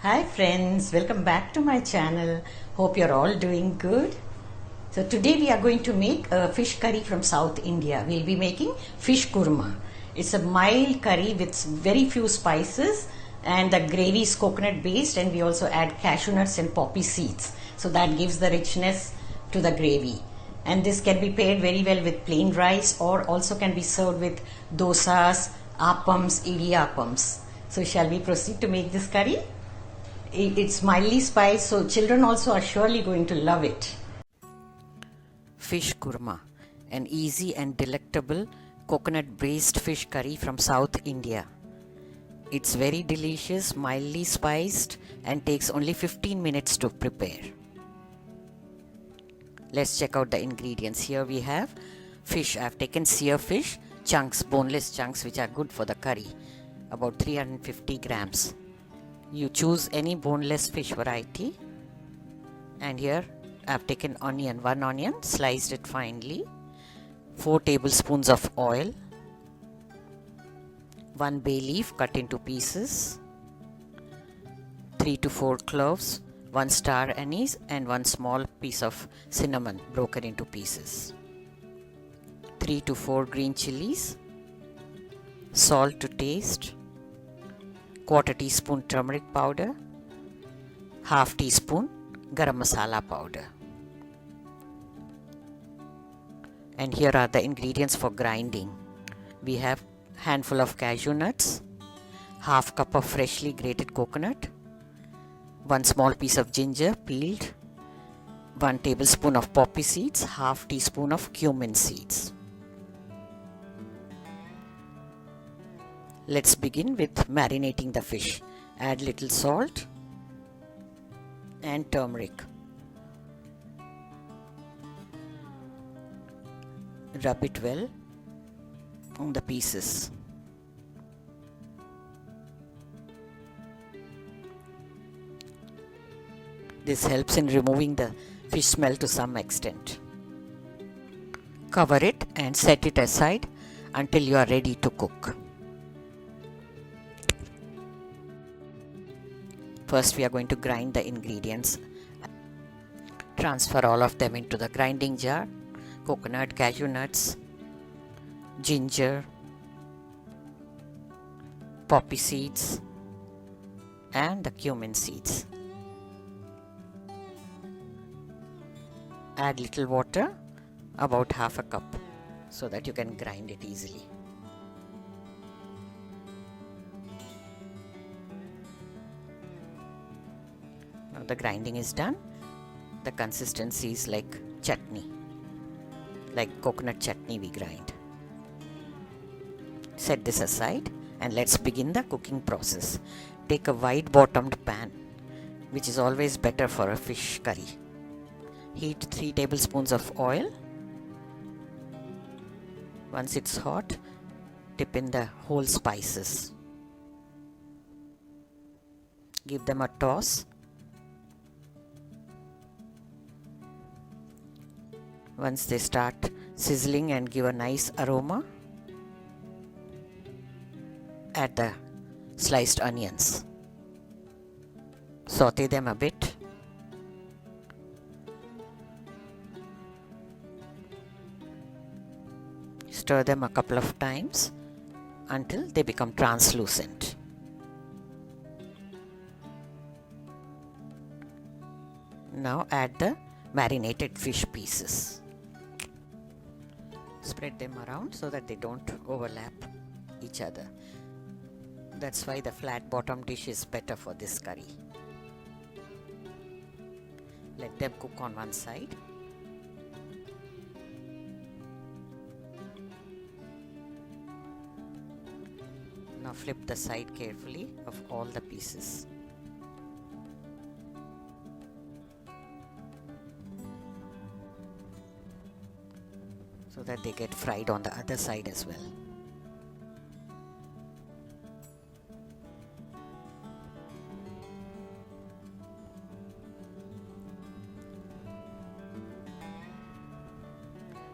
Hi friends, welcome back to my channel. Hope you're all doing good. So today we are going to make a fish curry from South India. We'll be making fish kurma. It's a mild curry with very few spices and the gravy is coconut based, and we also add cashew nuts and poppy seeds. So that gives the richness to the gravy. And this can be paired very well with plain rice or also can be served with dosas, appams, appams. So shall we proceed to make this curry? It's mildly spiced, so children also are surely going to love it. Fish kurma, an easy and delectable coconut based fish curry from South India. It's very delicious, mildly spiced, and takes only 15 minutes to prepare. Let's check out the ingredients. Here we have fish. I've taken seer fish, chunks, boneless chunks, which are good for the curry, about 350 grams. You choose any boneless fish variety. And here I've taken onion, one onion, sliced it finely, 4 tablespoons of oil, 1 bay leaf cut into pieces, 3 to 4 cloves, 1 star anise, and 1 small piece of cinnamon broken into pieces, 3 to 4 green chillies, salt to taste, quarter teaspoon turmeric powder, half teaspoon garam masala powder. And here are the ingredients for grinding. We have handful of cashew nuts, half cup of freshly grated coconut, 1 small piece of ginger peeled, 1 tablespoon of poppy seeds, half teaspoon of cumin seeds. Let's begin with marinating the fish. Add little salt and turmeric. Rub it well on the pieces. This helps in removing the fish smell to some extent. Cover it and set it aside until you are ready to cook. First we are going to grind the ingredients. Transfer all of them into the grinding jar. Coconut, cashew nuts, ginger, poppy seeds, and the cumin seeds. Add little water, about half a cup, so that you can grind it easily. Now the grinding is done. The consistency is like chutney, like coconut chutney we grind. Set this aside and let's begin the cooking process. Take a wide bottomed pan, which is always better for a fish curry. Heat 3 tablespoons of oil. Once it's hot, dip in the whole spices. Give them a toss. Once they start sizzling and give a nice aroma, add the sliced onions. Saute them a bit. Stir them a couple of times until they become translucent. Now add the marinated fish pieces. Spread them around so that they don't overlap each other. That's why the flat bottom dish is better for this curry. Let them cook on one side. Now flip the side carefully of all the pieces. So that they get fried on the other side as well.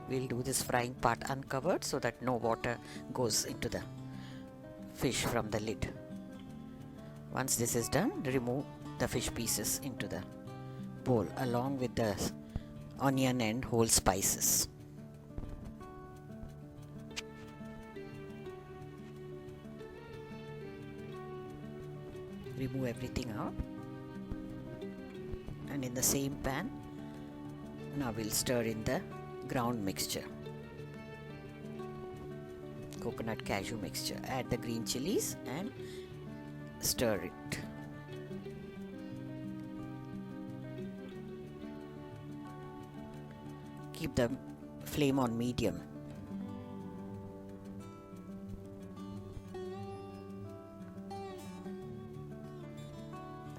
We'll do this frying part uncovered so that no water goes into the fish from the lid. Once this is done, remove the fish pieces into the bowl along with the onion and whole spices. Remove everything out, and in the same pan now we'll stir in the ground mixture, coconut cashew mixture. Add the green chillies and stir it. Keep the flame on medium.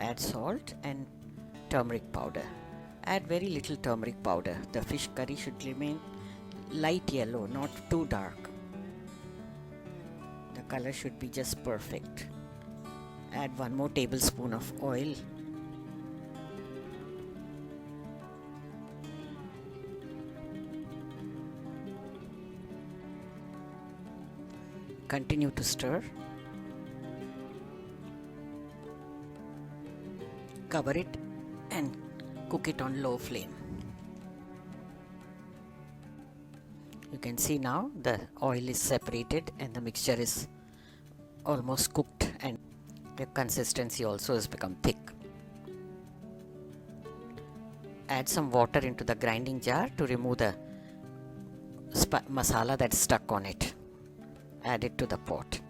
Add salt and turmeric powder. Add very little turmeric powder. The fish curry should remain light yellow, not too dark. The color should be just perfect. Add 1 more tablespoon of oil. Continue to stir. Cover it and cook it on low flame. You can see now the oil is separated and the mixture is almost cooked, and the consistency also has become thick. Add some water into the grinding jar to remove the masala that's stuck on it. Add it to the pot.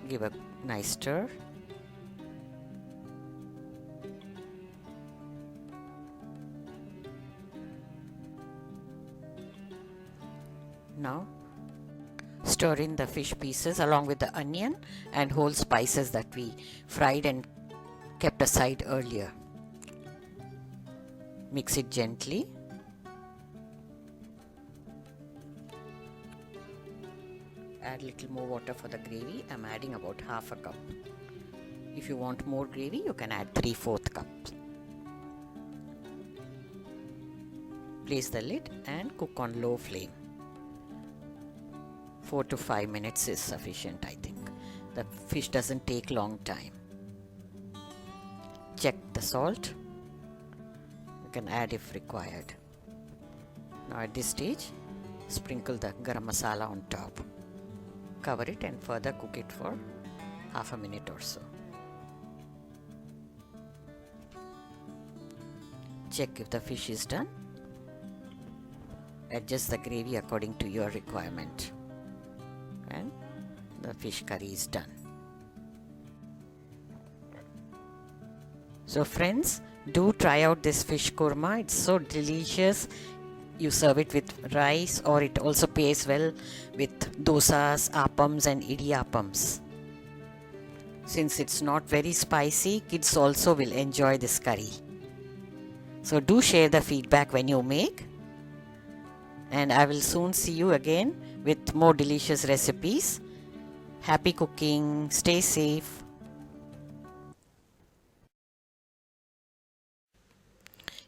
Give a nice stir. Now stir in the fish pieces along with the onion and whole spices that we fried and kept aside earlier. Mix it gently. Add little more water for the gravy. I'm adding about half a cup. If you want more gravy, you can add 3/4 cups. Place the lid and cook on low flame. 4 to 5 minutes is sufficient, I think. The fish doesn't take long time. Check the salt. You can add if required. Now at this stage, sprinkle the garam masala on top. Cover it and further cook it for half a minute or so. Check if the fish is done. Adjust the gravy according to your requirement. And the fish curry is done. So friends, do try out this fish korma. It's so delicious. You serve it with rice, or it also pairs well with dosas, appams and idiyappams. Since it's not very spicy, kids also will enjoy this curry. So do share the feedback when you make. And I will soon see you again with more delicious recipes. Happy cooking. Stay safe.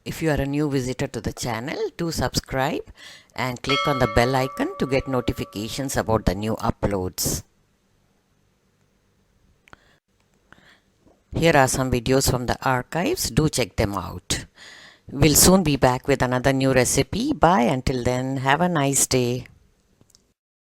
If you are a new visitor to the channel, do subscribe and click on the bell icon to get notifications about the new uploads. Here are some videos from the archives. Do check them out. We'll soon be back with another new recipe. Bye. Until then, have a nice day.